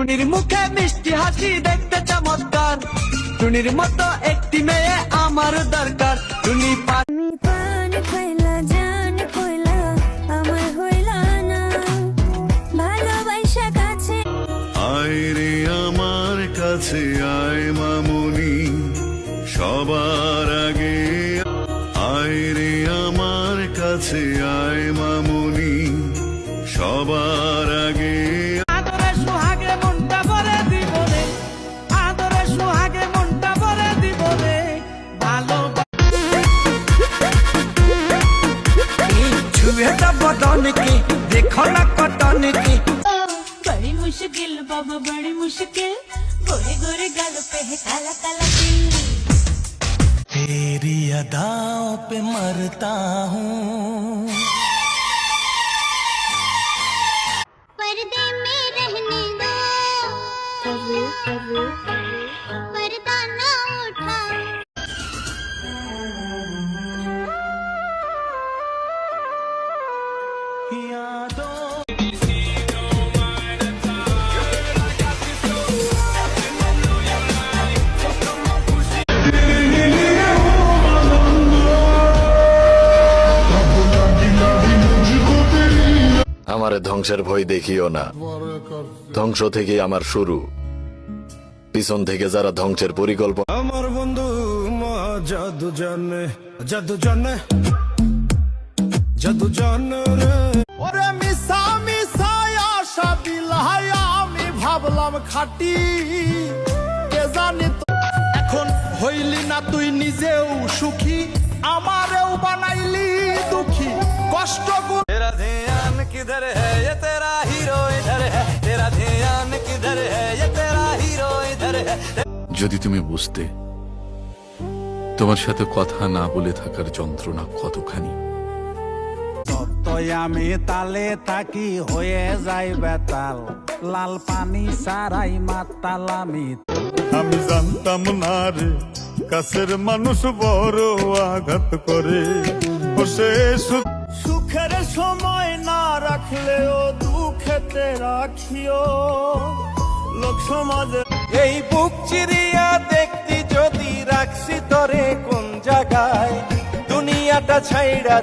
টুনির মুখে মিষ্টি হাসি দেখতে চমৎকার, টুনির মতো একটি মেয়ে আমার দরকার। টুনি আমি প্রাণ কইলা জান কইলা আমার হইলা না, ভালোবাসা কাছে আয় রে আমার কাছে আয় মামুনি, সবার আগে আয় রে আমার কাছে আয় মামুনি, সবার আগে। আদরে সোহাগে মনটা ভরে দিব রে, আদরে সোহাগে মনটা ভরে দিব রে, ভালো ছুঁয়েটা বদনকে দেখো না কটনকে। बड़ी मुश्किल बाबा बड़ी मुश्किल, गोरे गोरे गाल पे है काला काला तिल। तेरी अदाओं पे मरता हूँ, पर्दे में रहने दो, पर्दा ना उठा। আমারে ধ্বংসের ভয় দেখিও না, ধ্বংস থেকে আমার শুরু, পিছন থেকে যারা ধ্বংসের পরিকল্পনা। আমার বন্ধু জাদু জানে, জাদু জানে, জাদু জানে রে। ওরে মিশা মিশা আশা দিলাই আমি ভাবলাম খাটি, কে জানি তো এখন হইলি না তুই নিজেও সুখী, আমারেও বানাইলি দুঃখী, কষ্ট तेरा ध्यान किधर है ये तेरा हीरो इधर है, तेरा ध्यान किधर है ये तेरा हीरो इधर है। যদি তুমি বুঝতে তোমার সাথে কথা না বলে থাকার যন্ত্রণা কতখানি। ততই আমি তালে থাকি হয়ে যাই বেতাল, লাল পানি সারাই মাতাল আমি। আমি জানতাম না রে কাছের মানুষ বড় আঘাত করে, ও সে সুখের সময় না রাখলেও দুঃখেতে রাখিও লোক সমাজে। এই বুক চিরিয়া দেখতি যদি রাখছি তোরে কোন জায়গায়, দুনিয়াটা ছাইড়া